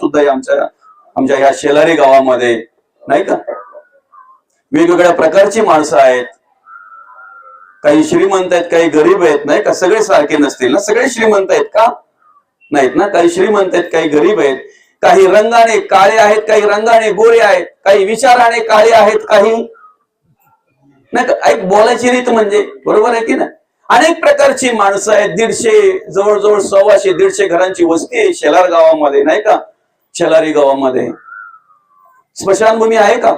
सुद्धा आमच्या ह्या शेलारी गावामध्ये नाही का वेगवेगळ्या प्रकारची माणसं आहेत. काही श्रीमंत आहेत, काही गरीब आहेत नाही का. सगळे सारखे नसतील ना, सगळे श्रीमंत आहेत का? नाहीत ना. काही श्रीमंत आहेत, काही गरीब आहेत, काही रंगाने काळे आहेत, काही रंगाने गोरे आहेत, काही विचाराने काळे आहेत, काही नाही का. एक बोलायची रीत म्हणजे बरोबर आहे की नाही. अनेक प्रकारची माणसं आहेत. जवळजवळ 100-150 घरांची वस्ती आहे शेलार गावामध्ये नाही का. शेलारी गावामध्ये स्मशानभूमी आहे का?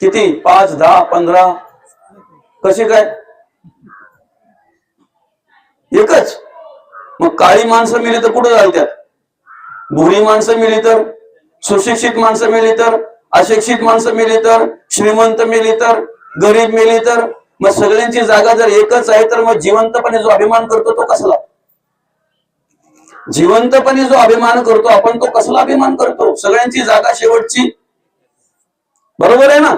किती? 5, 10, 15? कशी काय? एकच. मग काळी माणसं मिळली तर कुठं घालतात? भोळी माणसं मिळली तर, सुशिक्षित माणसं मिळली तर, अशिक्षित माणसं मिळली तर, श्रीमंत मिळली तर, गरीब मिळली तर, मग सगळ्यांची जागा जर एकच आहे तर मग जिवंतपणे जो अभिमान करतो तो कसला? जिवंतपणे जो अभिमान करतो आपण तो कसला अभिमान करतो? सगळ्यांची जागा शेवटची. बरोबर आहे ना.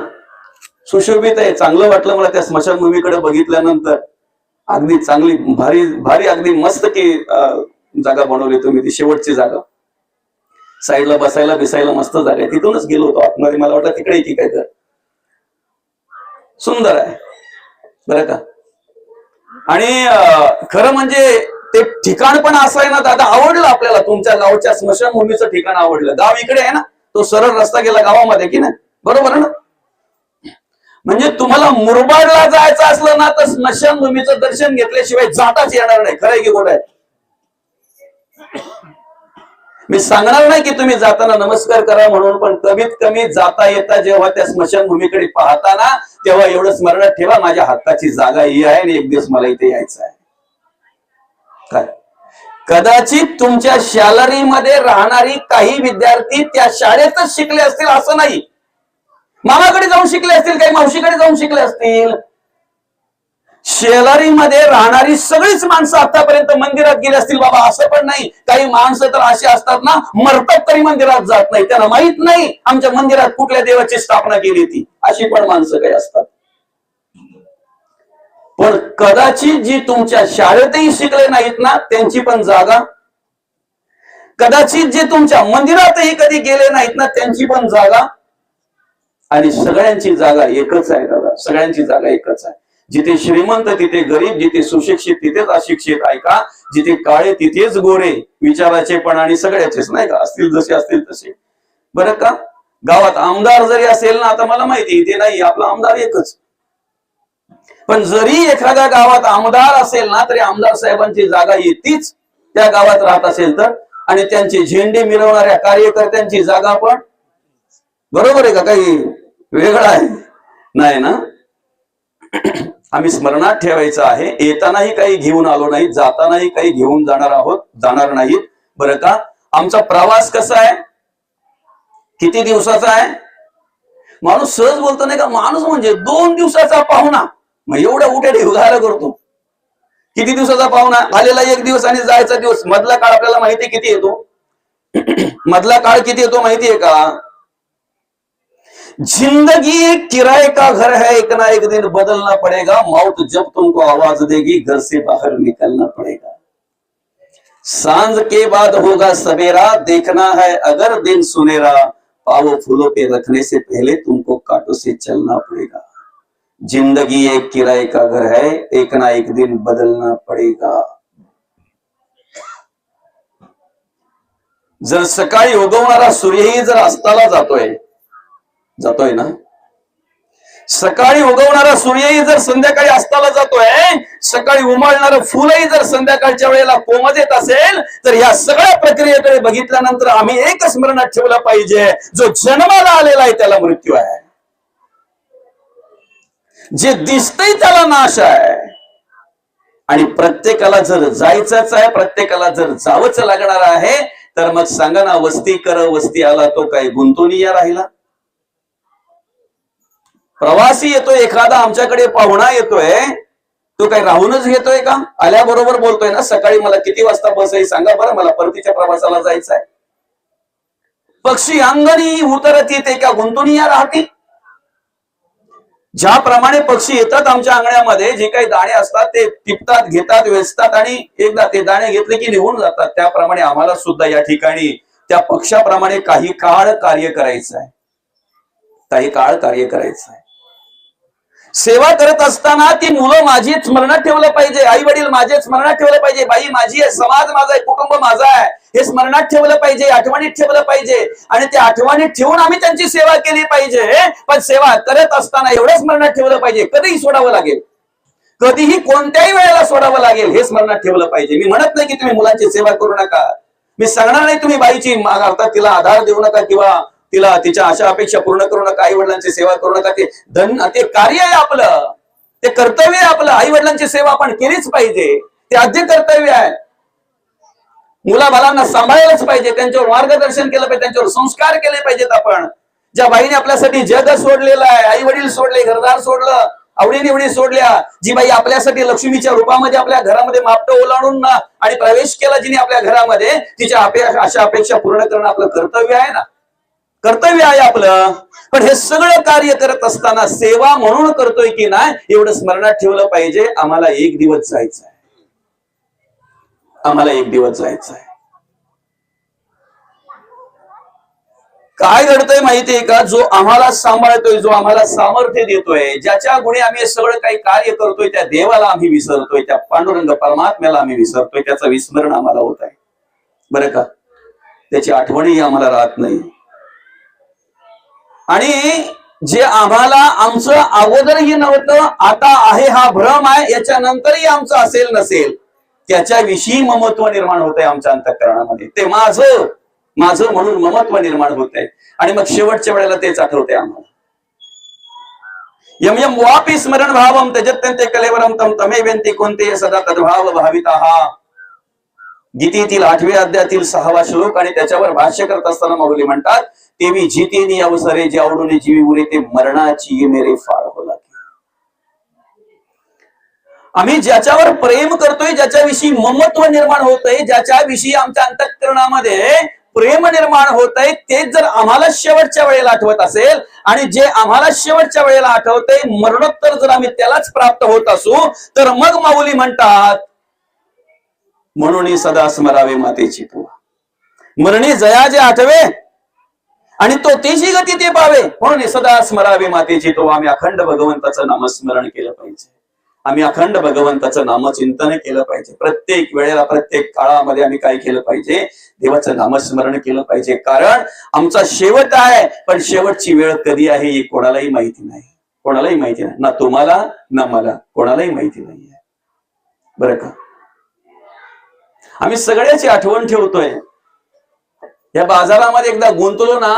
सुशोभित आहे. चांगलं वाटलं मला त्या स्मशानभूमीकडे बघितल्यानंतर. अगदी चांगली भारी भारी अगदी मस्त की जागा बनवली तुम्ही. ती शेवटची जागा साईडला बसायला बिसायला मस्त जागा आहे. तिथूनच गेलो होतो आतमध्ये. मला वाटलं तिकडे की काय तर सुंदर आहे बरं का. आणि खरं म्हणजे ते ठिकाण पण असं आहे ना दादा, आवडलं आपल्याला. तुमच्या गावच्या स्मशानभूमीचं ठिकाण आवडलं. गाव इकडे आहे ना, तो सरळ रस्ता गेला गावामध्ये की नाही. बरोबर आहे ना. म्हणजे तुम्हाला मुरबाडला जायचं असलं ना तर स्मशानभूमीचं दर्शन घेतल्याशिवाय जाताच येणार नाही. खरंय की खोटं आहे? मी सांगणार नाही की तुम्ही जाताना नमस्कार करा म्हणून, पण कमीत कमी जाता येता जेव्हा त्या स्मशानभूमीकडे पाहता ना तेव्हा एवढं स्मरणात ठेवा, माझ्या हक्काची जागा ही आहे आणि एक दिवस मला इथे यायचं आहे. काय कदाचित तुमच्या शॅलरीमध्ये राहणारी काही विद्यार्थी त्या शाळेतच शिकले असतील असं नाही. मामाकडे जाऊन शिकले असतील, काही मावशीकडे जाऊन शिकले असतील. शेलारीमध्ये राहणारी सगळीच माणसं आतापर्यंत मंदिरात गेली असतील बाबा, असं पण नाही. काही माणसं तर अशी असतात ना, मरतात तरी मंदिरात जात नाही. त्यांना माहित नाही आमच्या मंदिरात कुठल्या देवाची स्थापना केली ती. अशी पण माणसं काही असतात. पण कदाचित जी तुमच्या शाळेतही शिकले नाहीत ना त्यांची पण जागा, कदाचित जे तुमच्या मंदिरातही कधी गेले नाहीत ना त्यांची पण जागा, आणि सगळ्यांची जागा एकच आहे दादा. सगळ्यांची जागा एकच आहे. जिथे श्रीमंत तिथे गरीब, जिथे सुशिक्षित तिथेच अशिक्षित. ऐका, जिथे काळे तिथेच गोरे, विचाराचे पण आणि सगळ्याचेच नाही का, असतील जसे असतील तसे. बरं का. गावात आमदार जरी असेल ना, आता मला माहिती इथे नाही आपला आमदार एकच, पण जरी एखाद्या गावात आमदार असेल ना तरी आमदार साहेबांची जागा येतीच त्या गावात राहत असेल तर. आणि त्यांचे झेंडे मिरवणाऱ्या कार्यकर्त्यांची जागा पण. बरोबर आहे का? काही वेगळं आहे नाही ना. आम्ही स्मरणात ठेवायचं आहे. येतानाही काही घेऊन आलो नाही, जातानाही काही घेऊन जाणार नाहीत. बरं का. आमचा प्रवास कसा आहे, किती दिवसाचा आहे? माणूस सहज बोलतो नाही का, माणूस म्हणजे 2 दिवसाचा पाहुणा. मग एवढ्या उठ्या ढेवगायला करतो. किती दिवसाचा पाहुणा? आलेला 1 दिवस आणि जायचा दिवस. मधला काळ आपल्याला माहिती किती येतो? मधला काळ किती येतो माहितीये का? जिंदगी एक किराए का घर है, एक ना एक दिन बदलना पड़ेगा. मौत जब तुमको आवाज देगी घर से बाहर निकलना पड़ेगा. सांझ के बाद होगा सवेरा, देखना है अगर दिन सुनेरा. पावों फूलों पे रखने से पहले तुमको कांटों से चलना पड़ेगा. जिंदगी एक किराए का घर है, एक ना एक दिन बदलना पड़ेगा. जर सकाळी उगवणारा सूर्यही जर अस्ताला जातोय ना, सकाळी उगवणारा सूर्यही जर संध्याकाळी अस्ताला जातोय, सकाळी उमलणारं फुलही जर संध्याकाळच्या वेळेला कोमत असेल, तर या सगळ्या प्रक्रियेकडे बघितल्यानंतर आम्ही एक स्मरणात ठेवलं पाहिजे, जो जन्माला आलेला आहे त्याला मृत्यू आहे. जे दिसतंय त्याला नाश आहे. आणि प्रत्येकाला जर जायचंच आहे, प्रत्येकाला जर जावंच लागणार आहे, तर मग सांगा ना, वस्ती कर वस्ती आला तो काय गुंतून या राहिला? प्रवासी येतोय एखादा, आमच्याकडे पाहुणा येतोय, तो काही राहूनच घेतोय का? आल्याबरोबर बोलतोय ना, सकाळी मला किती वाजता बस आहे सांगा बरं, मला परतीच्या प्रवासाला जायचंय. पक्षी अंगणी उतरत येते का गुंतून या राहतील? ज्याप्रमाणे पक्षी येतात आमच्या अंगण्यामध्ये, जे काही दाणे असतात ते टिपतात, घेतात, वेचतात आणि एकदा ते दाणे घेतले की निघून जातात, त्याप्रमाणे आम्हाला सुद्धा या ठिकाणी त्या पक्षाप्रमाणे काही काळ कार्य करायचं आहे, काही काळ कार्य करायचं आहे. सेवा करत असताना ती मुलं माझी स्मरणात ठेवलं पाहिजे, आई वडील माझे स्मरणात ठेवलं पाहिजे, बाई माझी आहे, समाज माझा आहे, कुटुंब माझा आहे, हे स्मरणात ठेवलं पाहिजे, आठवणीत ठेवलं पाहिजे. आणि त्या आठवणीत ठेवून आम्ही त्यांची सेवा केली पाहिजे. पण सेवा करत असताना एवढं स्मरणात ठेवलं पाहिजे, कधीही सोडावं लागेल, कधीही कोणत्याही वेळेला सोडावं लागेल हे स्मरणात ठेवलं पाहिजे. मी म्हणत नाही की तुम्ही मुलांची सेवा करू नका, मी सांगणार नाही तुम्ही बाईची अर्थात तिला आधार देऊ नका किंवा तिला तिच्या आशा अपेक्षा पूर्ण करू नका, आई वडिलांची सेवा करू नका. ते कार्य आहे आपलं, ते कर्तव्य आहे आपलं. आई वडिलांची सेवा आपण केलीच पाहिजे, ते आद्य कर्तव्य आहे. मुलाबाळांना सांभाळायलाच पाहिजे, त्यांच्यावर मार्गदर्शन केलं पाहिजे, त्यांच्यावर संस्कार केले पाहिजेत. आपण ज्या बाईने आपल्यासाठी जग सोडलेलं आहे, आई वडील सोडले, घरदार सोडलं, आवडीनिवडी सोडल्या, जी बाई आपल्यासाठी लक्ष्मीच्या रूपामध्ये आपल्या घरामध्ये मापटं ओलांडून आणि प्रवेश केला जिने आपल्या घरामध्ये, तिच्या आशा अपेक्षा पूर्ण करणं आपलं कर्तव्य आहे ना, कर्तव्य आहे आपलं. पण हे सगळं कार्य करत असताना सेवा म्हणून करतोय की नाही एवढं स्मरणात ठेवलं पाहिजे. आम्हाला एक दिवस जायचं आहे, आम्हाला एक दिवस जायचं आहे. काय घडतंय माहितीये का, जो आम्हाला सांभाळतोय, जो आम्हाला सामर्थ्य देतोय, ज्याच्या गुणे आम्ही हे सगळं काही कार्य करतोय, त्या देवाला आम्ही विसरतोय, त्या पांडुरंग परमात्म्याला आम्ही विसरतोय. त्याचं विस्मरण आम्हाला होत आहे बरं का, त्याची आठवणही आम्हाला राहत नाही. आणि जे आम्हाला आमचं अगोदरही नव्हतं, आता आहे हा भ्रम आहे, याच्या नंतरही आमचं असेल नसेल, त्याच्याविषयी ममत्व निर्माण होत आहे आमच्या अंतःकरणामध्ये. ते माझं माझं म्हणून ममत्व निर्माण होत आहे. आणि मग शेवटच्या वेळेला तेच आठवते आम्हाला. यम यम वापी स्मरण भावम त्यजत्यंते कलेवरम तम तमे वेंती कोणते सदा तद्भाव भाविताहा. गीतेतील 8व्या अध्यायातील 6वा श्लोक आणि त्याच्यावर भाष्य करत असताना माऊली म्हणतात, तेवी जितेनी अवसरे जे आवडून जीवी उरे ते मरणाची मेरे फार हो लागे. आम्ही ज्याच्यावर प्रेम करतोय, ज्याच्याविषयी ममत्व निर्माण होतंय, ज्याच्याविषयी आमच्या अंतःकरणामध्ये प्रेम निर्माण होत आहे, तेच जर आम्हाला शेवटच्या वेळेला आठवत असेल आणि जे आम्हाला शेवटच्या वेळेला आठवतंय मरणोत्तर जर आम्ही त्यालाच प्राप्त होत असू, तर मग माऊली म्हणतात, म्हणून सदा स्मरावे मातेची तुवा. मरणी जया जे आठवे आणि तो तेची गती ते पावे, म्हणून सदा स्मरावे मातेची तुवा. आम्ही अखंड भगवंताचं नामस्मरण केलं पाहिजे, आम्ही अखंड भगवंताचं नामचिंतन केलं पाहिजे. प्रत्येक वेळेला प्रत्येक काळामध्ये आम्ही काय केलं पाहिजे, देवाचं नामस्मरण केलं पाहिजे. कारण आमचा शेवट आहे, पण शेवटची वेळ कधी आहे हे कोणालाही माहिती नाही, कोणालाही माहिती नाही, ना तुम्हाला ना मला, कोणालाही माहिती नाही आहे बरं का. आम्ही सगळ्याची आठवण ठेवतोय. या बाजारामध्ये एकदा गुंतलो ना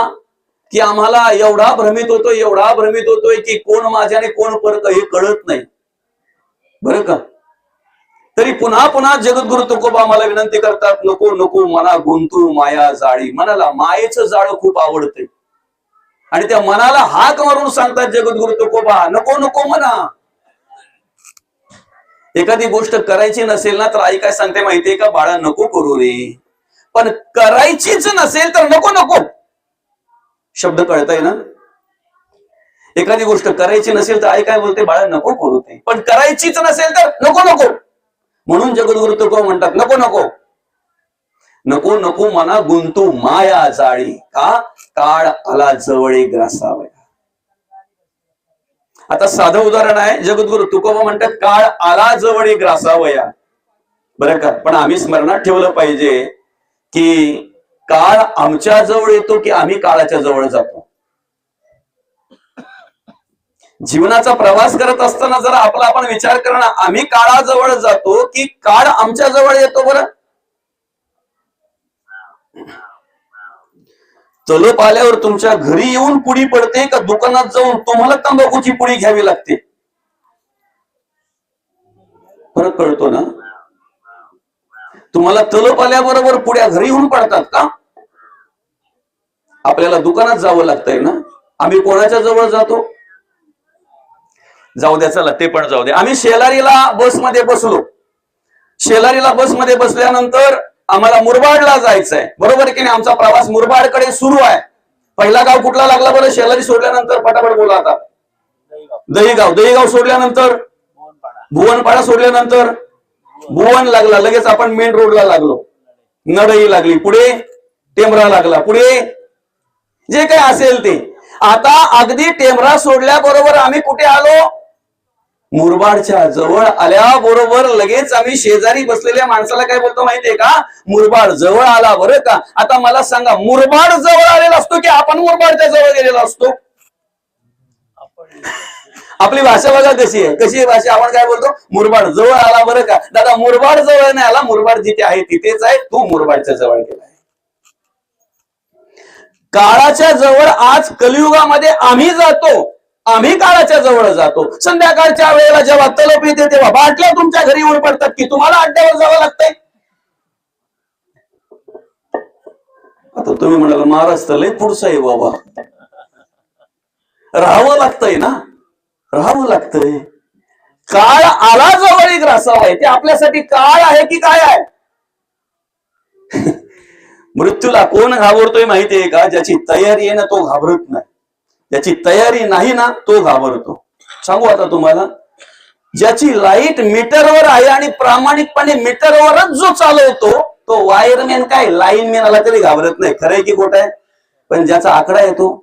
की आम्हाला एवढा भ्रमित होतोय, एवढा भ्रमित होतोय की कोण माझ्याने कोण परक हे कळत नाही बरं का. तरी पुन्हा पुन्हा जगद्गुरु तुकोबा आम्हाला विनंती करतात, नको नको मना गुंतू माया जाळी. मनाला मायेचं जाळं खूप आवडतंय आणि त्या मनाला हाक मारून सांगतात जगद्गुरु तुकोबा, नको नको म्हणा. एखादी गोष्ट करायची नसेल ना तर आई काय सांगते माहितीये का, बाळा नको करू रे. पण करायचीच नसेल तर नको नको. शब्द कळताय ना. एखादी गोष्ट करायची नसेल तर आई काय बोलते, बाळा नको करू ते. पण करायचीच नसेल तर नको नको. म्हणून जगद्गुरु तुकोबा म्हणतात, नको नको नको नको मना गुंतू माया जाळी. का, काळ आला जवळे ग्रासावया. आता साधं उदाहरण आहे, जगद्गुरु तुकोबा म्हणतात काळ आला जवळे ग्रासावया बरं का. पण आम्ही स्मरणात ठेवलं पाहिजे की काळ आमच्या जवळ येतो की आम्ही काळाच्या जवळ जातो. जीवनाचा प्रवास करत असताना जरा आपला आपण विचार करणं, आम्ही काळाजवळ जातो की काळ आमच्या जवळ येतो. बरं, तलप आल्यावर तुमच्या घरी येऊन पुडी पडते का दुकानात जाऊन तुम्हाला तंबाखूची पुडी घ्यावी लागते? फरक कळतो ना. तुम्हाला तलप आल्याबरोबर पुड्या घरी येऊन पडतात का? आपल्याला दुकानात जावं लागतंय ना. आम्ही कोणाच्या जवळ जातो? जाऊ द्या, चला ते पण जाऊ द्या. आम्ही शेलारीला बसमध्ये बसलो. शेलारीला बसमध्ये बसल्यानंतर आम्हाला मुरबाडला जायचंय, बरोबर की नाही. आमचा प्रवास मुरबाडकडे सुरू आहे. पहिला गाव कुठला लागला बरं? शेलारी सोडल्यानंतर पटापट बोला आता. दहीगाव. दहीगाव सोडल्यानंतर भुवनपाडा सोडल्यानंतर भुवन लागला. लगेच आपण मेन रोडला लागलो. नडई लागली. पुढे टेमरा लागला, पुढे जे काही असेल ते. आता अगदी टेमरा सोडल्याबरोबर आम्ही कुठे आलो? मुरबाडच्या जवळ आल्याबरोबर लगेच आम्ही शेजारी बसलेल्या माणसाला काय बोलतो माहितीये का? मुरबाड जवळ आला बरं का. आता मला सांगा, मुरबाड जवळ आलेला असतो की आपण मुरबाडच्या जवळ गेलेला असतो? आपली भाषा बघा कशी आहे, कशी आहे भाषा. आपण काय बोलतो? मुरबाड जवळ आला बरं का. दादा मुरबाड जवळ नाही आला, मुरबाड जिथे आहे तिथेच आहे, तू मुरबाडच्या जवळ गेलाय. काळाच्या जवळ आज कलियुगामध्ये आम्ही जातो, आम्ही काळाच्या जवळ जातो. संध्याकाळच्या वेळेला जेव्हा तलप येते तेव्हा बाटल्या तुमच्या घरी येऊन पडतात की तुम्हाला अड्ड्यावर जावं लागतंय. आता तुम्ही म्हणाल महाराज तर लय पुढचं आहे बाबा, राहावं लागतंय ना, राहावं लागतंय. काळ आला जवळ एक रसावा आहे, ते आपल्यासाठी काळ आहे की काय आहे? मृत्यूला कोण घाबरतोय माहितीये का? ज्याची तयारी आहे ना तो घाबरत नाही, ज्याची तयारी नाही ना तो घाबरतो. सांगू आता तुम्हाला, ज्याची लाईट मीटरवर आहे आणि प्रामाणिकपणे मीटरवरच जो चालवतो तो वायरमॅन काय लाईनमॅन आला तरी घाबरत नाही. खरंय की खोट आहे? पण ज्याचा आकडा येतो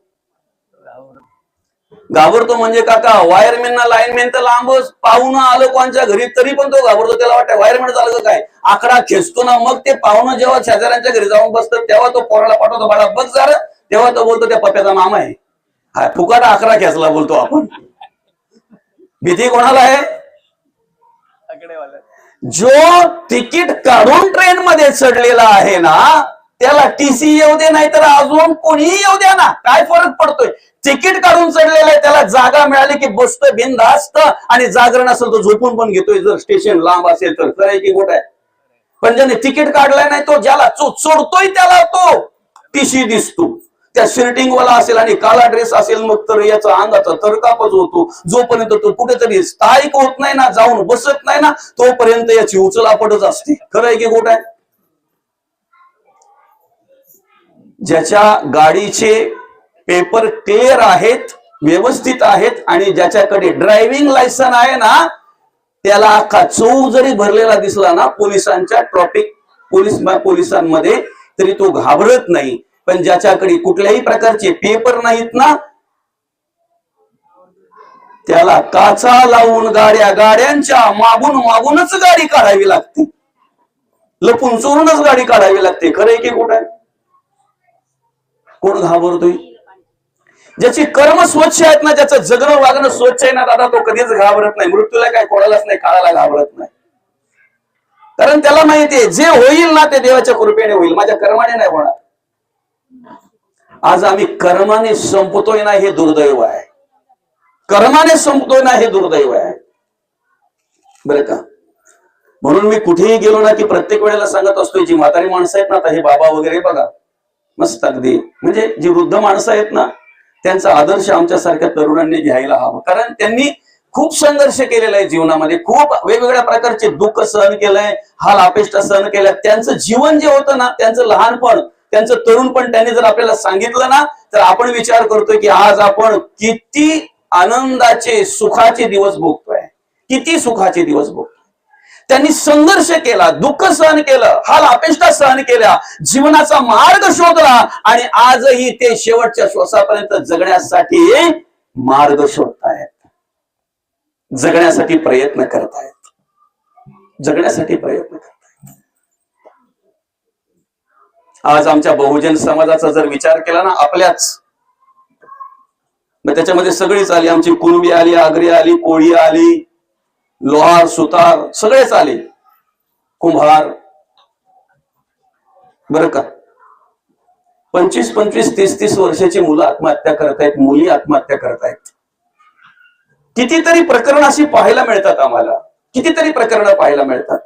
घाबरतो. म्हणजे काका वायरमॅनना लाईनमॅन तर लांबच, पाहुणं आलं कोणच्या घरी तरी पण तो घाबरतो. त्याला वाटतं वायरमॅन झालं काय, आकडा खेचतो ना. मग ते पाहुणं जेव्हा शेजाऱ्यांच्या घरी जाऊन बसतं तेव्हा तो पोराला पाठवतो, बाळा बघ जरा, तेव्हा तो बोलतो त्या पप्प्याचा मामा आहे. हा फुकाटा आकडा खेचला बोलतो आपण. भीती कोणाला आहे? जो तिकीट काढून ट्रेन मध्ये चढलेला आहे ना त्याला टीसी येऊ दे नाही तर अजून कोणीही येऊ द्या ना, काय फरक पडतोय? तिकीट काढून चढलेला आहे त्याला जागा मिळाली की बसतोय बिनधास्त, आणि जागरण असेल तो झोपून पण घेतोय जर स्टेशन लांब असेल तर. खरंय की खोट आहे? पण ज्याने तिकीट काढलाय नाही तो, ज्याला चढतोय त्याला तो टीसी दिसतो. त्या शिर्टिंग वाला असेल आणि काळा ड्रेस असेल मग तर याचा अंगाचा तरकापच होतो. जोपर्यंत तो कुठेतरी स्थायिक होत नाही ना, जाऊन बसत नाही ना, तोपर्यंत याची उचलापटच असते. खरंय की खोट आहे? ज्याच्या गाडीचे पेपर क्लिअर आहेत, व्यवस्थित आहेत, आणि ज्याच्याकडे ड्रायव्हिंग लायसन आहे ना त्याला अख्खा चौक जरी भरलेला दिसला ना पोलिसांच्या पोलिसांमध्ये तरी तो घाबरत नाही. पण ज्याच्याकडे कुठल्याही प्रकारचे पेपर नाहीत ना त्याला काचा लावून गाड्यांच्या मागूनच गाडी काढावी लागते, लपून चोरूनच गाडी काढावी लागते. खरंय की खोट आहे? कोण घाबरतोय? ज्याची कर्म स्वच्छ आहेत ना, ज्याचं जगणं वागणं स्वच्छ आहे ना दादा, तो कधीच घाबरत नाही. मृत्यूला काय कोणालाच नाही, काळाला घाबरत नाही. कारण त्याला माहितीये जे होईल ना ते देवाच्या कृपेने होईल, माझ्या कर्माने नाही होणार. आज आम्ही कर्माने संपतोय ना हे दुर्दैव आहे, कर्माने संपतोय ना हे दुर्दैव आहे बरं का. म्हणून मी कुठेही गेलो ना की प्रत्येक वेळेला सांगत असतोय, जी म्हातारी माणसं आहेत ना, आता हे बाबा वगैरे बघा मस्त अगदी, म्हणजे जी वृद्ध माणसं आहेत ना त्यांचा आदर्श आमच्यासारख्या तरुणांनी घ्यायला हवा. कारण त्यांनी खूप संघर्ष केलेला आहे जीवनामध्ये, खूप वेगवेगळ्या प्रकारचे दुःख सहन केलंय, हाल अपेष्टा सहन केल्या. त्यांचं जीवन जे होतं ना, त्यांचं लहानपण, त्यांचं तरुणपण त्यांनी जर आपल्याला सांगितलं ना तर आपण विचार करतोय की आज आपण किती आनंदाचे सुखाचे दिवस भोगतोय, किती सुखाचे दिवस भोगतोय. त्यांनी संघर्ष केला, दुःख सहन केलं, हाल अपेष्टा सहन केल्या, जीवनाचा मार्ग शोधला, आणि आजही ते शेवटच्या श्वासापर्यंत जगण्यासाठी मार्ग शोधतायत, जगण्यासाठी प्रयत्न करतायत, जगण्यासाठी प्रयत्न करतायत. आज आमच्या बहुजन समाजाचा जर विचार केला ना, आपल्याच मग त्याच्यामध्ये सगळीच आली, आमची कुणबी आली, आगरी आली, कोळी आली, लोहार सुतार सगळेच आले, कुंभार बरं का. 25-25, 30-30 वर्षाची मुलं आत्महत्या करतायत, मुली आत्महत्या करतायत. कितीतरी प्रकरण अशी पाहायला मिळतात आम्हाला, कितीतरी प्रकरणं पाहायला मिळतात.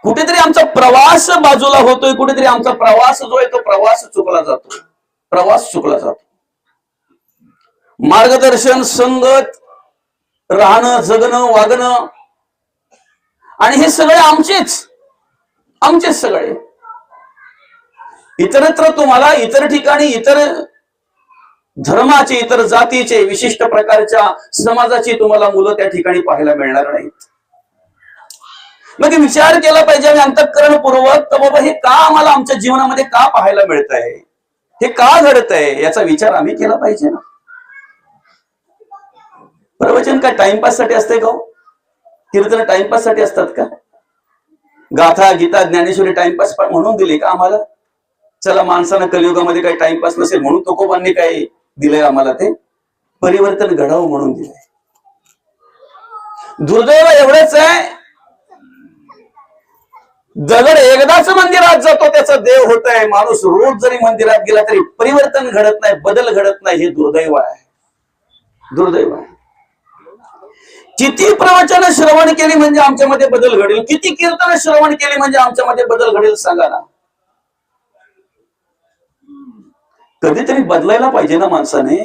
कुठेतरी आमचा प्रवास बाजूला होतोय, कुठेतरी आमचा प्रवास जो आहे तो प्रवास चुकला जातो, प्रवास चुकला जातो. मार्गदर्शन, संगत, राहणं, जगणं, वागणं, आणि हे सगळे आमचेच सगळे. इतरत्र तुम्हाला इतर ठिकाणी इतर धर्माचे, इतर जातीचे, विशिष्ट प्रकारच्या समाजाची तुम्हाला मुलं त्या ठिकाणी पाहायला मिळणार नाहीत. मग विचार केला पाहिजे आम्ही अंतःकरणपूर्वक, तर बाबा हे का आम्हाला आमच्या जीवनामध्ये का पाहायला मिळत आहे, हे का घडत आहे, याचा विचार आम्ही केला पाहिजे ना. प्रवचन काय टाइमपास साठी असते का? कीर्तन टाइमपास साठी असतात का? गाथा गीता ज्ञानेश्वरी टाइमपास म्हणून दिली का आम्हाला? चला माणसानं कलियुगामध्ये काही टाइमपास नसेल म्हणून तुकोबांनी काय दिलंय आम्हाला? ते परिवर्तन घडावं म्हणून दिलंय. दुर्दैव एवढंच आहे, दगड एकदाच मंदिरात जातो त्याचा देव होत आहे, माणूस रोज जरी मंदिरात गेला तरी परिवर्तन घडत नाही, बदल घडत नाही. हे दुर्दैव आहे, दुर्दैव आहे. किती प्रवचन श्रवण केली म्हणजे आमच्यामध्ये बदल घडेल? किती कीर्तन श्रवण केली म्हणजे आमच्यामध्ये बदल घडेल? सांगा ना. कधीतरी बदलायला पाहिजे ना माणसाने,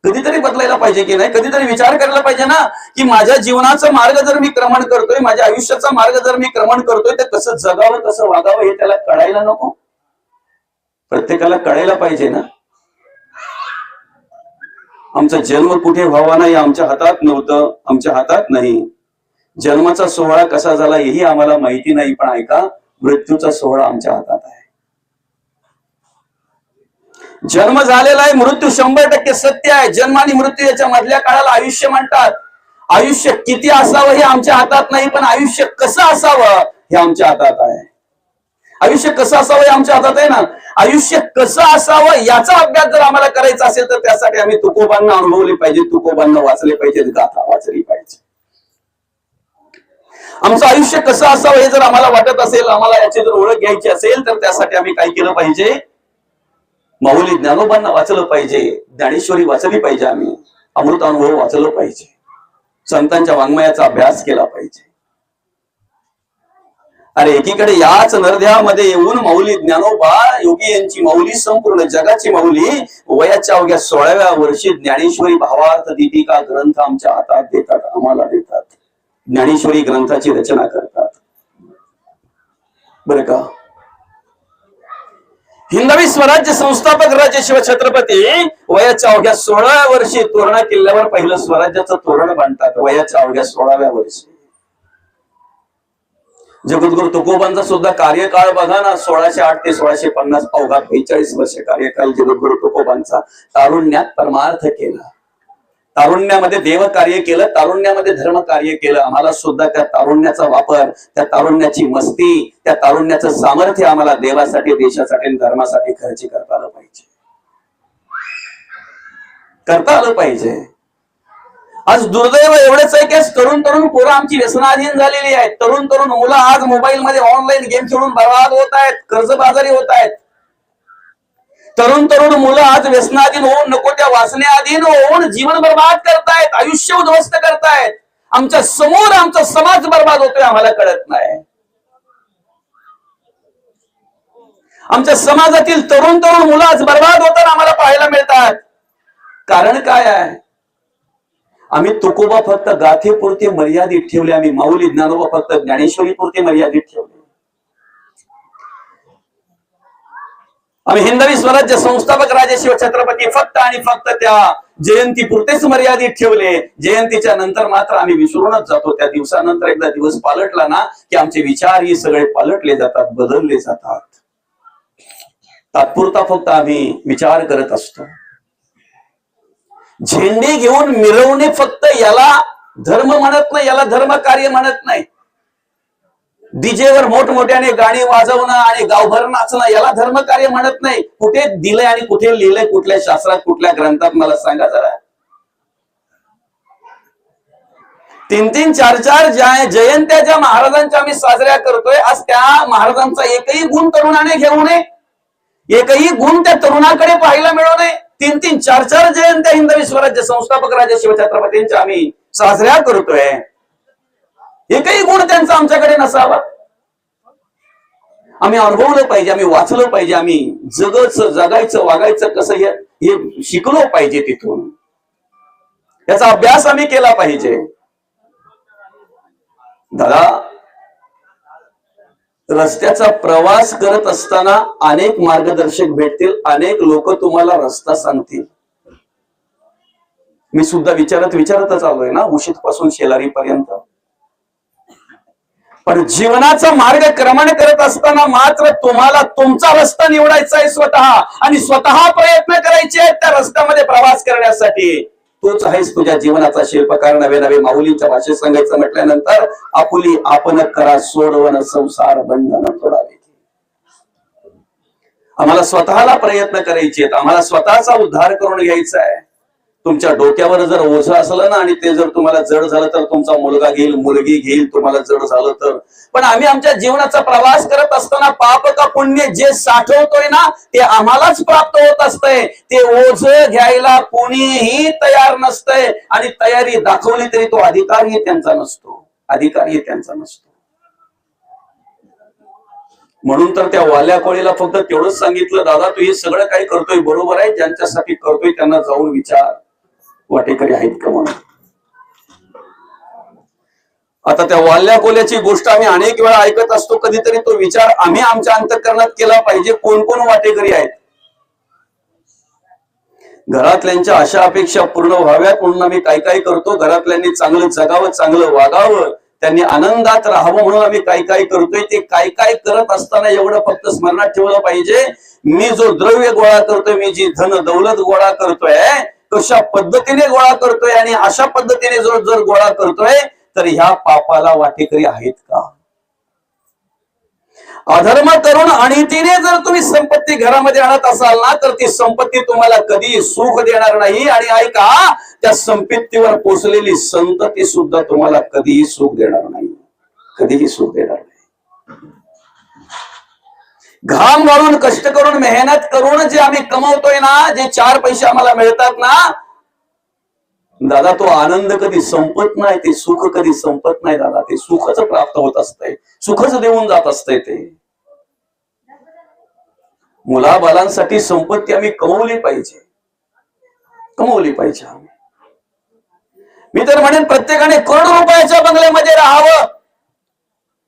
कधीतरी बदलायला पाहिजे की नाही? कधीतरी विचार करायला पाहिजे ना की माझ्या जीवनाचा मार्ग जर मी क्रमण करतोय, माझ्या आयुष्याचा मार्ग जर मी क्रमण करतोय, तर कसं जगावं, कसं वागावं हे त्याला कळायला नको? प्रत्येकाला कळायला पाहिजे ना. आमचा जन्म कुठे व्हावा नाही आमच्या हातात नव्हतं, आमच्या हातात नाही. जन्माचा सोहळा कसा झाला हेही आम्हाला माहिती नाही, पण ऐका, मृत्यूचा सोहळा आमच्या हातात आहे. जन्म झालेला आहे, मृत्यू 100% सत्य आहे. जन्म आणि मृत्यू याच्या मधल्या काळाला आयुष्य म्हणतात. आयुष्य किती असावं हे आमच्या हातात नाही, पण आयुष्य कसं असावं हे आमच्या हातात आहे. आयुष्य कसं असावं हे आमच्या हातात आहे ना. आयुष्य कसं असावं याचा अभ्यास जर आम्हाला करायचा असेल तर त्यासाठी आम्ही तुकोबांना अनुभवले पाहिजे, तुकोबांना वाचले पाहिजे, गाथा वाचली पाहिजे. आमचं आयुष्य कसं असावं हे जर आम्हाला वाटत असेल, आम्हाला याची जर ओळख घ्यायची असेल, तर त्यासाठी आम्ही काय केलं पाहिजे? माऊली ज्ञानोबांना वाचलं पाहिजे, ज्ञानेश्वरी वाचली पाहिजे, आम्ही अमृत अनुभव वाचलं पाहिजे, संतांच्या वाङ्मयाचा अभ्यास केला पाहिजे. अरे एकीकडे याच नरदेहामध्ये येऊन माऊली ज्ञानोबा योगी यांची माऊली, संपूर्ण जगाची माऊली, वयाच्या अवघ्या 16व्या वर्षी ज्ञानेश्वरी भावार्थ दीपिका ग्रंथ आमच्या हातात देतात, आम्हाला देतात. ज्ञानेश्वरी ग्रंथाची रचना करतात. बरं का? हिंदवी स्वराज्य संस्थापक राजे शिवछत्रपती वयाच्या अवघ्या 16व्या वर्षी तोरणा किल्ल्यावर पहिलं स्वराज्याचं तोरण बांधतात, वयाच्या अवघ्या 16व्या वर्षी. जगद्गुरु तुकोबांचा सुद्धा कार्यकाळ बघा ना, 1608 ते 1650, अवघा 42 वर्ष कार्यकाल जगद्गुरु तुकोबांचा. तारुण्यात परमार्थ केला, तारुण्यामध्ये देव कार्य केलं, तारुण्यामध्ये धर्म कार्य केलं. आम्हाला सुद्धा त्या तारुण्याचा वापर, त्या तारुण्याची मस्ती, त्या तारुण्याचं सामर्थ्य आम्हाला देवासाठी, देशासाठी, धर्मासाठी खर्च करता आलं पाहिजे, करता आलं पाहिजे. आज दुर्दैव एवढंच आहे की तरुण पोरं आमची व्यसनाधीन झालेली आहेत. तरुण मुलं आज मोबाईल मध्ये ऑनलाईन गेम खेळून बर्बाद होत आहेत, कर्जबाजारी होत आहेत. तरुण मुलं आज व्यसनाधीन होऊन, नको त्या वासनेअधीन होऊन जीवन बर्बाद करतायत, आयुष्य उद्ध्वस्त करतायत. आमच्या समोर आमचा समाज बर्बाद होतोय, आम्हाला कळत नाही. आमच्या समाजातील तरुण मुलं आज बर्बाद होताना आम्हाला पाहायला मिळतात. कारण काय आहे? आम्ही तुकोबा फक्त गाथेपुरते मर्यादित ठेवले, आम्ही माऊली ज्ञानोबा फक्त ज्ञानेश्वरी पुरते मर्यादित ठेवले. आम्ही हिंदवी स्वराज्य संस्थापक राजे शिवछत्रपती फक्त आणि फक्त त्या जयंती पुरतेच मर्यादित ठेवले. जयंतीच्या नंतर मात्र आम्ही विसरूनच जातो. त्या दिवसानंतर एकदा दिवस पालटला ना की आमचे विचार हे सगळे पालटले जातात, बदलले जातात. तात्पुरता फक्त आम्ही विचार करत असतो. झेंडे घेऊन मिरवणे फक्त याला धर्म म्हणत नाही, याला धर्म कार्य म्हणत नाही. डीजेवर मोठमोठ्याने गाणी वाजवणं आणि गावभर नाचणं याला धर्म कार्य म्हणत नाही. कुठे दिलंय आणि कुठे लिहिलंय, कुठल्या शास्त्रात, कुठल्या ग्रंथात, मला सांगा जरा. 3-3, 4-4 जयंत्या ज्या महाराजांच्या आम्ही साजऱ्या करतोय, आज त्या महाराजांचा एकही गुण तरुणाने घेऊ नये, एकही गुण त्या तरुणाकडे पाहायला मिळू नये. 3-3, 4-4 जयंत्या हिंदवी स्वराज्य संस्थापक राजे शिवछत्रपतींच्या आम्ही साजऱ्या करतोय, एकही गुण त्यांचा आमच्याकडे नसावा. आम्ही अनुभवलं पाहिजे, आम्ही वाचलं पाहिजे, आम्ही जगायचं, वागायचं कसं हे शिकलो पाहिजे. तिथून याचा अभ्यास आम्ही केला पाहिजे. दादा, रस्त्याचा प्रवास करत असताना अनेक मार्गदर्शक भेटतील, अनेक लोक तुम्हाला रस्ता सांगतील. मी सुद्धा विचारतच आलोय ना, उशीत पासून शेलारी पर्यंत. पण जीवनाचा मार्गक्रमण करत असताना मात्र तुम्हाला तुमचा रस्ता निवडायचा आहे स्वतः, आणि स्वतः प्रयत्न करायचे त्या रस्त्यामध्ये प्रवास करण्यासाठी. तोच आहेस तुझ्या जीवनाचा शिल्पकार. नवे नवे माऊलींच्या भाषेत सांगायचं म्हटल्यानंतर, आपुली आपण करा सोडवण संसार बंधन तोडावे. आम्हाला स्वतःला प्रयत्न करायचे आहेत, आम्हाला स्वतःचा उद्धार करून घ्यायचा आहे. तुमच्या डोक्यावर जर ओझं असलं ना, आणि ते जर तुम्हाला जड झालं तर तुमचा मुलगा घेईल, मुलगी घेईल, तुम्हाला जड झालं तर. पण आम्ही आमच्या जीवनाचा प्रवास करत असताना पाप का पुण्य जे साठवतोय ना, ते आम्हालाच प्राप्त होत असतंय. ते ओझं घ्यायला कोणीही तयार नसतंय, आणि तयारी दाखवली तरी तो अधिकारही त्यांचा नसतो, अधिकारही त्यांचा नसतो. म्हणून तर त्या वाल्या कोळीला फक्त तेवढंच सांगितलं, दादा तू हे सगळं काही करतोय बरोबर आहे, ज्यांच्यासाठी करतोय त्यांना जाऊन विचार वाटेकरी आहेत का म्हणून. आता त्या वाल्या कोल्याची गोष्ट आम्ही अनेक वेळा ऐकत असतो. कधीतरी तो विचार आम्ही आमच्या अंतःकरणात केला पाहिजे, कोण कोण वाटेकरी आहेत. घरातल्यांच्या अशा अपेक्षा पूर्ण व्हाव्यात म्हणून आम्ही काय काय करतो. घरातल्यांनी चांगलं जगावं, चांगलं वागावं, त्यांनी आनंदात राहावं म्हणून आम्ही काय काय करतोय. ते काय काय करत असताना एवढं फक्त स्मरणात ठेवलं पाहिजे, मी जो द्रव्य गोळा करतोय, मी जी धन दौलत गोळा करतोय, कशा पद्धतीने गोळा करतोय, आणि अशा पद्धतीने जर गोळा करतोय तर ह्या पापाला वाटेकरी आहेत का. अधर्म करून अनितीने जर तुम्ही संपत्ती घरामध्ये आणत असाल ना, तर ती संपत्ती तुम्हाला कधी सुख देणार नाही. आणि ऐका, त्या संपत्तीवर पोचलेली संतती सुद्धा तुम्हाला कधीही सुख देणार नाही, कधीही सुख देणार नाही. घाम गाळून कष्ट करून मेहनत करून जे आम्ही कमवतोय ना, जे 4 पैसे आम्हाला मिळतात ना दादा, तो आनंद कधी संपत नाही, ते सुख कधी संपत नाही दादा. ते सुखच प्राप्त होत असतंय, सुखच देऊन जात असतंय. ते मुलाबालांसाठी संपत्ती आम्ही कमवली पाहिजे, कमवली पाहिजे. मी तर म्हणेन प्रत्येकाने करोड रुपयाच्या बंगल्यामध्ये राहावं,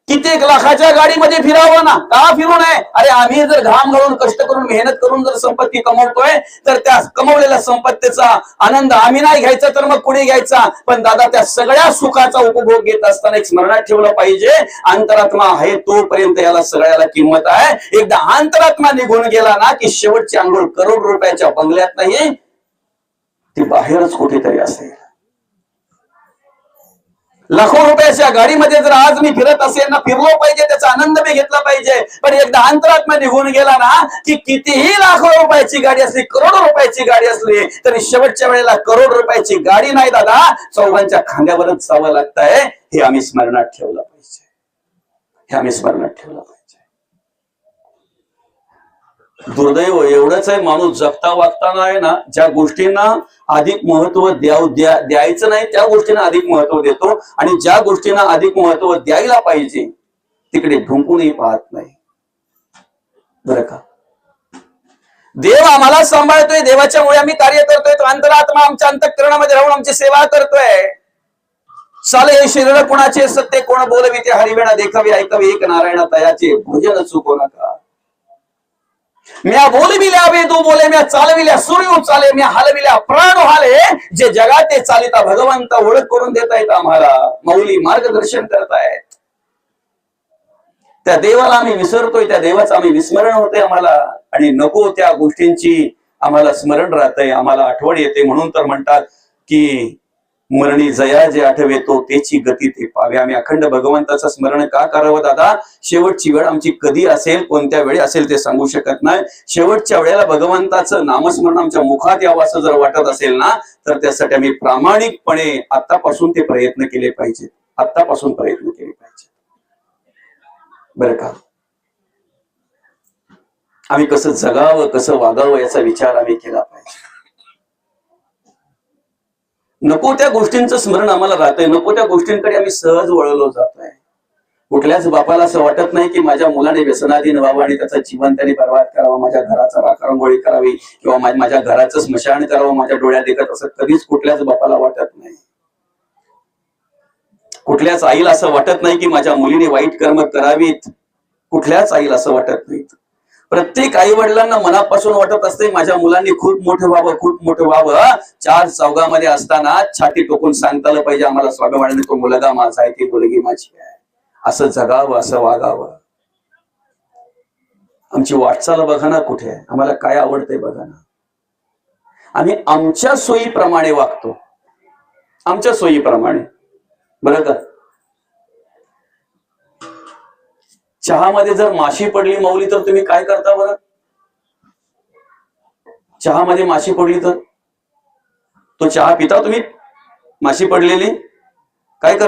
कित्येक लाखाच्या गाडीमध्ये फिरावं ना. का फिरू नये. अरे आम्ही जर घाम घालून कष्ट करून मेहनत करून जर संपत्ती कमवतोय, तर त्या कमवलेल्या संपत्तीचा आनंद आम्ही नाही घ्यायचा तर मग कुणी घ्यायचा. पण दादा, त्या सगळ्या सुखाचा उपभोग घेत असताना एक स्मरणात ठेवलं पाहिजे, अंतरात्मा आहे तोपर्यंत याला सगळ्याला किंमत आहे. एकदा अंतरात्मा निघून गेला ना, की शेवटची आंघोळ करोड रुपयाच्या बंगल्यात नाही, ती बाहेरच कुठेतरी असेल. लाखो रुपयाच्या गाडीमध्ये जर आज मी फिरत असेल ना, फिरलो पाहिजे, त्याचा आनंद मी घेतला पाहिजे. पण एकदा अंतरात्मा निघून गेला ना, की कितीही लाखो रुपयाची गाडी असली, करोडो रुपयाची गाडी असली, तरी शेवटच्या वेळेला करोड रुपयाची गाडी नाही दादा, चौघांच्या खांद्यावरच जावं लागतंय. हे आम्ही स्मरणात ठेवलं पाहिजे, हे आम्ही स्मरणात ठेवलं पाहिजे. दुर्दैव एवढंच आहे, माणूस जगता वागताना आहे ना, ज्या गोष्टींना अधिक महत्व द्यायचं नाही त्या गोष्टींना अधिक महत्व देतो, आणि ज्या गोष्टींना अधिक महत्व द्यायला पाहिजे तिकडे ढुंकूनही पाहत नाही. बरं का, देव आम्हाला सांभाळतोय, देवाच्या मुळे आम्ही कार्य करतोय. तो अंतरात्मा आमच्या अंतःकरणामध्ये राहून आमची सेवा करतोय. चाले हे शरीर कुणाचे, सत्य कोण बोलवी, ते हरिवेणा देखावे ऐकावे, एक नारायण तयाचे भोजन चुको नका. म्या बोलविल्या वेदू बोले, म्या चालविल्या सूर्य चाले, म्या हलविल्या प्राण हाले. जे जगात ते चालिता भगवंत ओळख करून देत आहेत आम्हाला, माऊली मार्गदर्शन करतायत. त्या देवाला आम्ही विसरतोय, त्या देवाचं आम्ही विस्मरण होतंय आम्हाला, आणि नको त्या गोष्टींची आम्हाला स्मरण राहतंय, आम्हाला आठवण येते. म्हणून तर म्हणतात की मरणी जया जे आठवेतो त्याची गती ते पावे. आम्ही अखंड भगवंताचं स्मरण का करावं दादा. शेवटची वेळ आमची कधी असेल, कोणत्या वेळी असेल ते सांगू शकत नाही. शेवटच्या वेळेला भगवंताचं नामस्मरण आमच्या मुखात यावं असं जर वाटत असेल ना, तर त्यासाठी आम्ही प्रामाणिकपणे आतापासून ते प्रयत्न केले पाहिजेत, आतापासून प्रयत्न केले पाहिजे. बरं का, आम्ही कसं जगावं, कसं वागावं याचा विचार आम्ही केला पाहिजे. नको त्या गोष्टींचं स्मरण आम्हाला राहतंय, नको त्या गोष्टींकडे आम्ही सहज वळलो जातोय. कुठल्याच बापाला असं वाटत नाही की माझ्या मुलाने व्यसनाधीन व्हावं आणि त्याचं जीवन त्यांनी बर्बाद करावं, माझ्या घराचा राखांगोळी करावी किंवा माझ्या घराचं स्मशान करावं माझ्या डोळ्यात देखत, असं कधीच कुठल्याच बापाला वाटत नाही. कुठल्याच आईला असं वाटत नाही की माझ्या मुलीने वाईट कर्म करावीत, कुठल्याच आईला असं वाटत नाही. प्रत्येक आई वडिलांना मनापासून वाटत असते माझ्या मुलांनी खूप मोठं व्हावं, खूप मोठं व्हावं. 4 चौघामध्ये असताना छाती टोकून सांगता आलं पाहिजे आम्हाला स्वाभिमानाने, तो मुलगा माझा आहे, ती मुलगी माझी आहे. असं जगावं, असं वागावं. आमची वाटचाल बघा ना कुठे आहे, आम्हाला काय आवडतंय बघा ना. आम्ही आमच्या सोयीप्रमाणे वागतो, आमच्या सोयीप्रमाणे. बरं का, चहामध्ये जर माशी पडली माऊली तर तुम्ही काय करता बरं? चहामध्ये माशी पडली तर तो चहा पिता तुम्ही? माशी पडलेली काय करता?